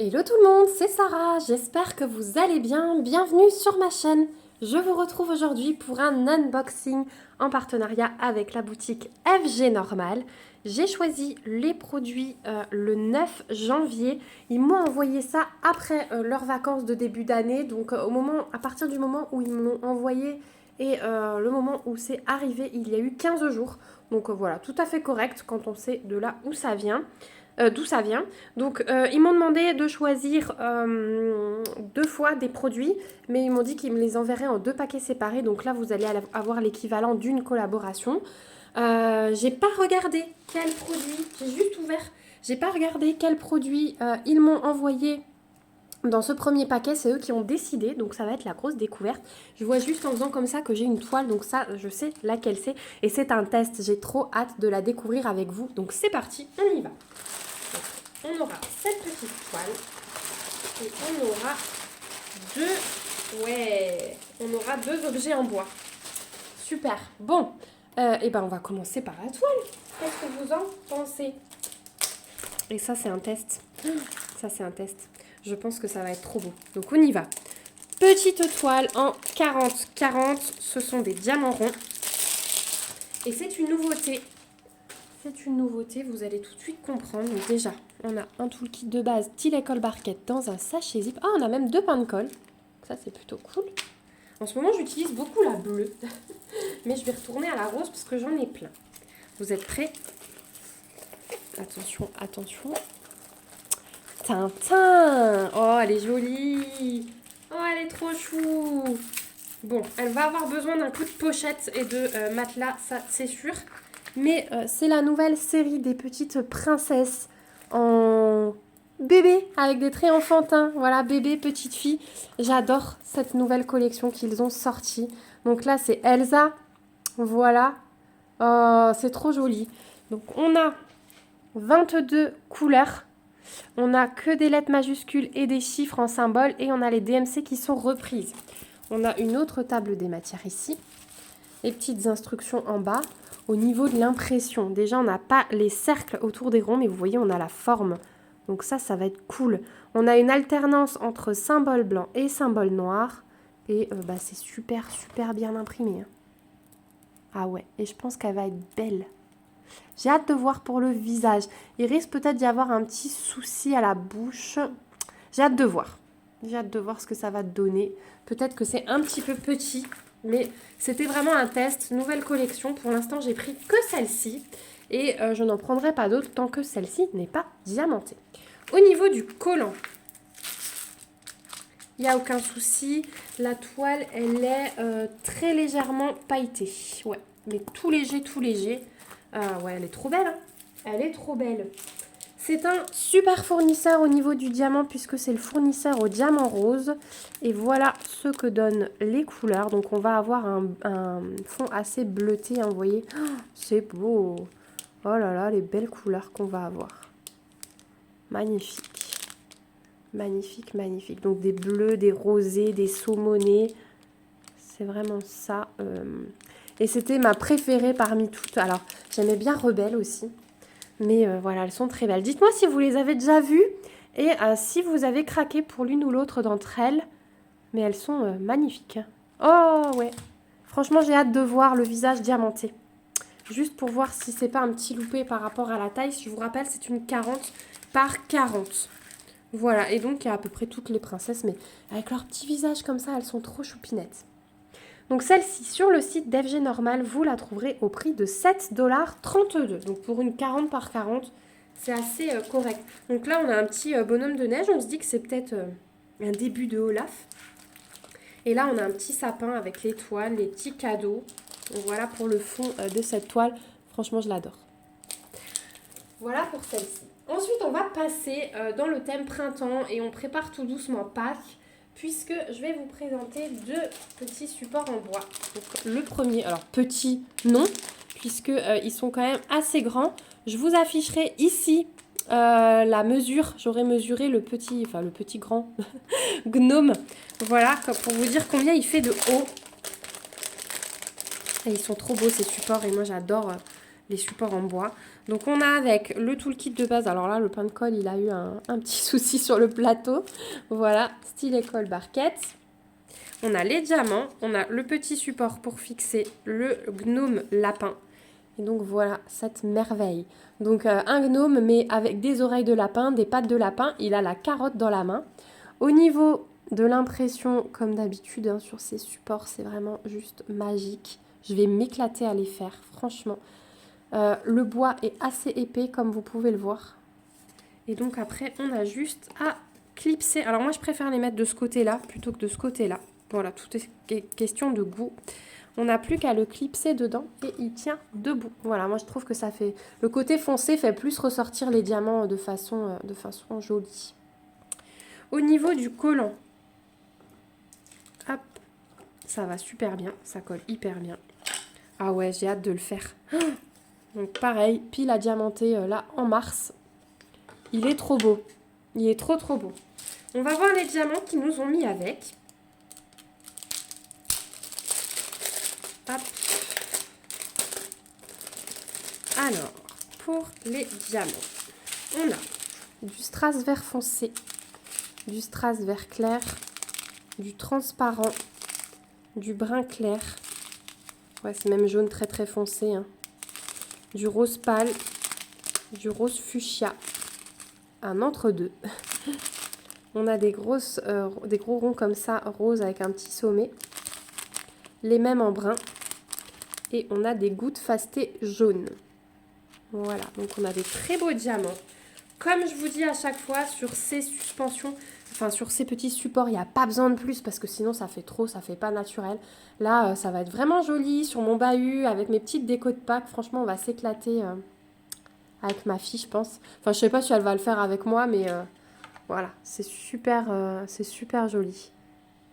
Hello tout le monde, c'est Sarah, j'espère que vous allez bien, bienvenue sur ma chaîne. Je vous retrouve aujourd'hui pour un unboxing en partenariat avec la boutique FG Normal. J'ai choisi les produits le 9 janvier. Ils m'ont envoyé ça après leurs vacances de début d'année, donc à partir du moment où ils me l'ont envoyé et le moment où c'est arrivé, il y a eu 15 jours. Donc voilà, tout à fait correct quand on sait de là où ça vient. D'où ça vient. Donc, ils m'ont demandé de choisir 2 fois des produits, mais ils m'ont dit qu'ils me les enverraient en 2 paquets séparés. Donc là, vous allez avoir l'équivalent d'une collaboration. J'ai pas regardé quel produit, j'ai juste ouvert. J'ai pas regardé quel produit ils m'ont envoyé dans ce premier paquet, c'est eux qui ont décidé, donc ça va être la grosse découverte. Je vois juste en faisant comme ça que j'ai une toile, donc ça, je sais laquelle c'est. Et c'est un test, j'ai trop hâte de la découvrir avec vous. Donc c'est parti, on y va. On aura cette petite toile et on aura on aura 2 objets en bois. Super. Bon, et ben on va commencer par la toile. Qu'est-ce que vous en pensez? Et ça c'est un test. Ça c'est un test. Je pense que ça va être trop beau. Donc on y va. Petite toile en 40-40. Ce sont des diamants ronds. Et c'est une nouveauté. C'est une nouveauté, vous allez tout de suite comprendre. Donc déjà, on a un toolkit de base style école barquette dans un sachet zip. Ah, on a même 2 pains de colle. Ça, c'est plutôt cool. En ce moment, j'utilise beaucoup la bleue. Mais je vais retourner à la rose parce que j'en ai plein. Vous êtes prêts? Attention, attention. Tintin! Oh, elle est jolie! Oh, elle est trop chou! Bon, elle va avoir besoin d'un coup de pochette et de matelas, ça c'est sûr. Mais c'est la nouvelle série des petites princesses en bébé, avec des traits enfantins. Voilà, bébé, petite fille. J'adore cette nouvelle collection qu'ils ont sortie. Donc là, c'est Elsa. Voilà. Oh, c'est trop joli. Donc on a 22 couleurs. On a que des lettres majuscules et des chiffres en symbole. Et on a les DMC qui sont reprises. On a une autre table des matières ici. Les petites instructions en bas. Au niveau de l'impression, déjà on n'a pas les cercles autour des ronds, mais vous voyez on a la forme. Donc ça va être cool. On a une alternance entre symbole blanc et symbole noir. Et c'est super, super bien imprimé. Hein. Ah ouais, et je pense qu'elle va être belle. J'ai hâte de voir pour le visage. Il risque peut-être d'y avoir un petit souci à la bouche. J'ai hâte de voir. J'ai hâte de voir ce que ça va donner. Peut-être que c'est un petit peu petit, mais c'était vraiment un test. Nouvelle collection. Pour l'instant, j'ai pris que celle-ci. Et je n'en prendrai pas d'autres tant que celle-ci n'est pas diamantée. Au niveau du collant, il n'y a aucun souci. La toile, elle est très légèrement pailletée. Ouais, mais tout léger, tout léger. Ouais, elle est trop belle. Hein. Elle est trop belle. C'est un super fournisseur au niveau du diamant puisque c'est le fournisseur au diamant rose. Et voilà ce que donnent les couleurs. Donc on va avoir un fond assez bleuté, hein, vous voyez. Oh, c'est beau. Oh là là, les belles couleurs qu'on va avoir. Magnifique. Magnifique, magnifique. Donc des bleus, des rosés, des saumonés. C'est vraiment ça. Et c'était ma préférée parmi toutes. Alors, j'aimais bien Rebelle aussi. Mais voilà, elles sont très belles. Dites-moi si vous les avez déjà vues et si vous avez craqué pour l'une ou l'autre d'entre elles. Mais elles sont magnifiques. Oh ouais. Franchement, j'ai hâte de voir le visage diamanté. Juste pour voir si c'est pas un petit loupé par rapport à la taille. Je vous rappelle, c'est une 40 par 40. Voilà, et donc il y a à peu près toutes les princesses, mais avec leur petit visage comme ça, elles sont trop choupinettes. Donc celle-ci, sur le site d'FG Normal, vous la trouverez au prix de 7,32 $. Donc pour une 40 par 40, c'est assez correct. Donc là, on a un petit bonhomme de neige. On se dit que c'est peut-être un début de Olaf. Et là, on a un petit sapin avec l'étoile, les petits cadeaux. Donc voilà pour le fond de cette toile. Franchement, je l'adore. Voilà pour celle-ci. Ensuite, on va passer dans le thème printemps et on prépare tout doucement Pâques puisque je vais vous présenter 2 petits supports en bois. Donc, le premier, alors petit, non, puisque ils sont quand même assez grands. Je vous afficherai ici la mesure. J'aurai mesuré le petit grand gnome. Voilà, pour vous dire combien il fait de haut. Et ils sont trop beaux ces supports et moi j'adore les supports en bois. Donc on a avec le toolkit de base, alors là le pain de colle il a eu un petit souci sur le plateau. Voilà, stylet colle barquette. On a les diamants, on a le petit support pour fixer le gnome lapin. Et donc voilà cette merveille. Donc un gnome mais avec des oreilles de lapin, des pattes de lapin, il a la carotte dans la main. Au niveau de l'impression, comme d'habitude hein, sur ces supports, c'est vraiment juste magique. Je vais m'éclater à les faire, franchement. Le bois est assez épais comme vous pouvez le voir. Et donc après on a juste à clipser. Alors moi je préfère les mettre de ce côté-là plutôt que de ce côté-là. Voilà, tout est question de goût. On n'a plus qu'à le clipser dedans et il tient debout. Voilà, moi je trouve que ça fait... Le côté foncé fait plus ressortir les diamants de façon jolie. Au niveau du collant, hop, ça va super bien, ça colle hyper bien. Ah ouais, j'ai hâte de le faire. Donc pareil, pile à diamanter là en mars. Il est trop beau. Il est trop beau. On va voir les diamants qu'ils nous ont mis avec. Hop. Alors, pour les diamants, on a du strass vert foncé, du strass vert clair, du transparent, du brun clair. Ouais, c'est même jaune très foncé. Hein. Du rose pâle, du rose fuchsia. Un entre-deux. On a des gros ronds comme ça, rose avec un petit sommet. Les mêmes en brun. Et on a des gouttes fastées jaunes. Voilà, donc on a des très beaux diamants. Comme je vous dis à chaque fois, sur ces suspensions, enfin sur ces petits supports, il n'y a pas besoin de plus parce que sinon ça fait trop, ça fait pas naturel. Là, ça va être vraiment joli sur mon bahut avec mes petites décos de Pâques. Franchement, on va s'éclater avec ma fille, je pense. Enfin, je sais pas si elle va le faire avec moi, mais voilà, c'est super joli.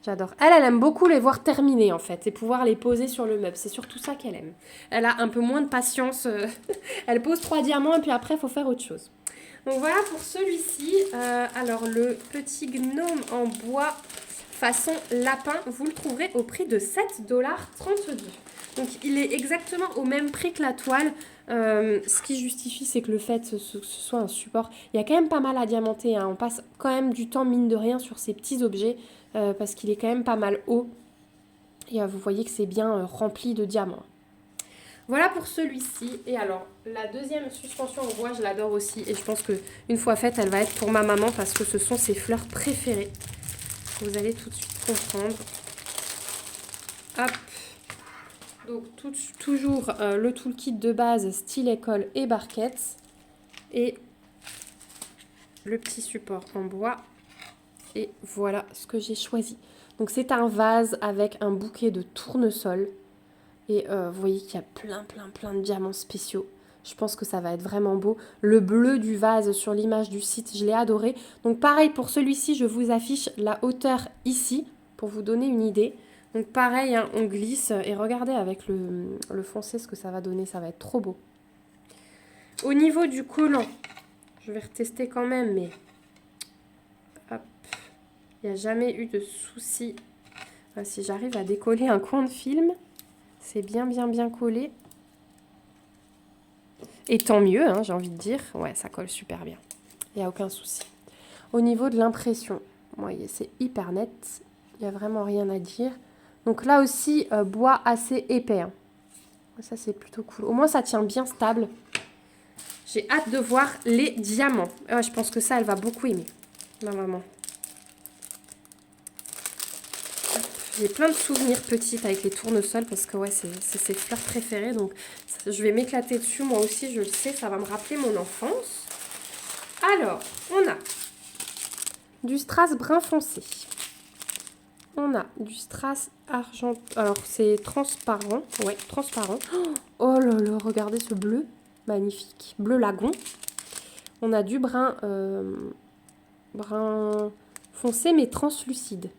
J'adore. Elle aime beaucoup les voir terminés en fait et pouvoir les poser sur le meuble. C'est surtout ça qu'elle aime. Elle a un peu moins de patience. Elle pose 3 diamants et puis après, il faut faire autre chose. Donc voilà pour celui-ci. Alors le petit gnome en bois façon lapin, vous le trouverez au prix de 7,32 $. Donc il est exactement au même prix que la toile. Ce qui justifie, c'est que le fait que ce soit un support, il y a quand même pas mal à diamanter. Hein. On passe quand même du temps, mine de rien, sur ces petits objets parce qu'il est quand même pas mal haut. Et vous voyez que c'est bien rempli de diamants. Voilà pour celui-ci. Et alors, la deuxième suspension en bois, je l'adore aussi. Et je pense qu'une fois faite, elle va être pour ma maman parce que ce sont ses fleurs préférées. Vous allez tout de suite comprendre. Hop. Donc, toujours le toolkit de base, stylet colle et barquette. Et le petit support en bois. Et voilà ce que j'ai choisi. Donc, c'est un vase avec un bouquet de tournesol. Et vous voyez qu'il y a plein de diamants spéciaux. Je pense que ça va être vraiment beau. Le bleu du vase sur l'image du site, je l'ai adoré. Donc pareil, pour celui-ci, je vous affiche la hauteur ici pour vous donner une idée. Donc pareil, hein, on glisse et regardez avec le foncé ce que ça va donner. Ça va être trop beau. Au niveau du collant, je vais retester quand même, mais hop, il n'y a jamais eu de souci. Si j'arrive à décoller un coin de film... C'est bien collé. Et tant mieux, hein, j'ai envie de dire. Ouais, ça colle super bien. Il n'y a aucun souci. Au niveau de l'impression, voyez, c'est hyper net. Il n'y a vraiment rien à dire. Donc là aussi, bois assez épais. Hein. Ça, c'est plutôt cool. Au moins, ça tient bien stable. J'ai hâte de voir les diamants. Je pense que ça, elle va beaucoup aimer. Ma maman. J'ai plein de souvenirs petites avec les tournesols parce que ouais, c'est ses fleurs préférées. Donc je vais m'éclater dessus. Moi aussi, je le sais, ça va me rappeler mon enfance. Alors, on a du strass brun foncé. On a du strass argent. Alors, c'est transparent. Ouais, transparent. Oh là là, regardez ce bleu. Magnifique. Bleu lagon. On a du brun, brun foncé mais translucide.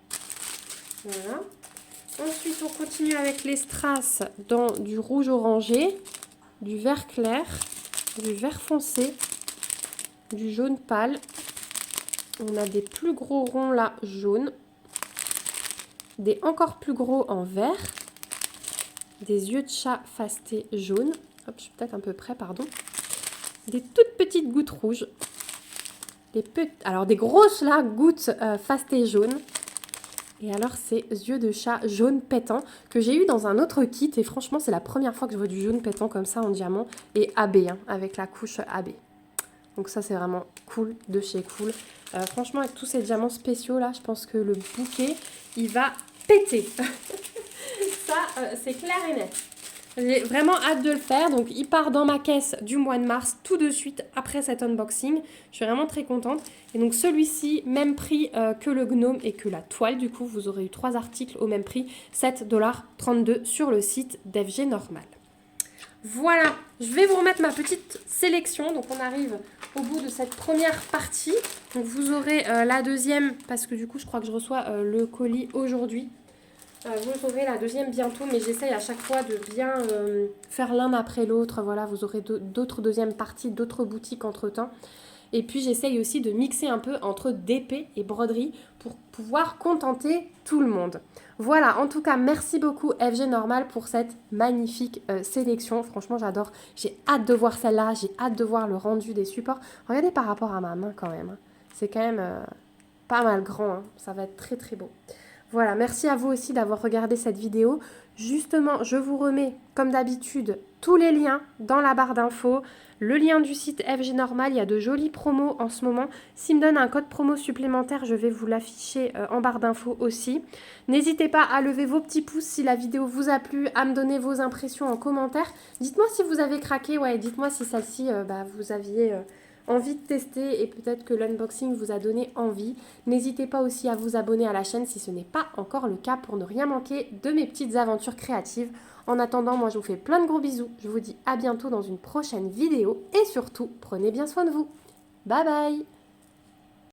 Voilà. Ensuite, on continue avec les strass dans du rouge orangé, du vert clair, du vert foncé, du jaune pâle. On a des plus gros ronds là, jaunes, des encore plus gros en vert, des yeux de chat fastés jaunes. Hop, je suis peut-être un peu près, pardon. des toutes petites gouttes rouges. Alors des grosses là, gouttes fast et jaunes. Et alors ces yeux de chat jaune pétant que j'ai eu dans un autre kit. Et franchement c'est la première fois que je vois du jaune pétant comme ça en diamant. Et AB, hein, avec la couche AB. Donc ça c'est vraiment cool de chez Cool. Franchement avec tous ces diamants spéciaux là, je pense que le bouquet il va péter. Ça c'est clair et net. J'ai vraiment hâte de le faire. Donc il part dans ma caisse du mois de mars tout de suite après cet unboxing. Je suis vraiment très contente. Et donc celui-ci, même prix que le gnome et que la toile. Du coup, vous aurez eu 3 articles au même prix, 7,32 $ sur le site d'FG Normal. Voilà, je vais vous remettre ma petite sélection. Donc on arrive au bout de cette première partie. Donc vous aurez la deuxième, parce que du coup je crois que je reçois le colis aujourd'hui. Vous aurez la deuxième bientôt, mais j'essaye à chaque fois de bien faire l'un après l'autre. Voilà, vous aurez d'autres deuxièmes parties, d'autres boutiques entre-temps. Et puis j'essaye aussi de mixer un peu entre DP et broderie pour pouvoir contenter tout le monde. Voilà, en tout cas, merci beaucoup FG Normal pour cette magnifique sélection. Franchement, j'adore. J'ai hâte de voir celle-là, j'ai hâte de voir le rendu des supports. Regardez par rapport à ma main quand même. C'est quand même pas mal grand, hein. Ça va être très très beau. Voilà, merci à vous aussi d'avoir regardé cette vidéo. Justement, je vous remets, comme d'habitude, tous les liens dans la barre d'infos. Le lien du site FG Normal, il y a de jolies promos en ce moment. S'il me donne un code promo supplémentaire, je vais vous l'afficher en barre d'infos aussi. N'hésitez pas à lever vos petits pouces si la vidéo vous a plu, à me donner vos impressions en commentaire. Dites-moi si vous avez craqué, ouais, dites-moi si celle-ci, vous aviez envie de tester et peut-être que l'unboxing vous a donné envie. N'hésitez pas aussi à vous abonner à la chaîne si ce n'est pas encore le cas pour ne rien manquer de mes petites aventures créatives. En attendant, moi je vous fais plein de gros bisous. Je vous dis à bientôt dans une prochaine vidéo et surtout, prenez bien soin de vous. Bye bye!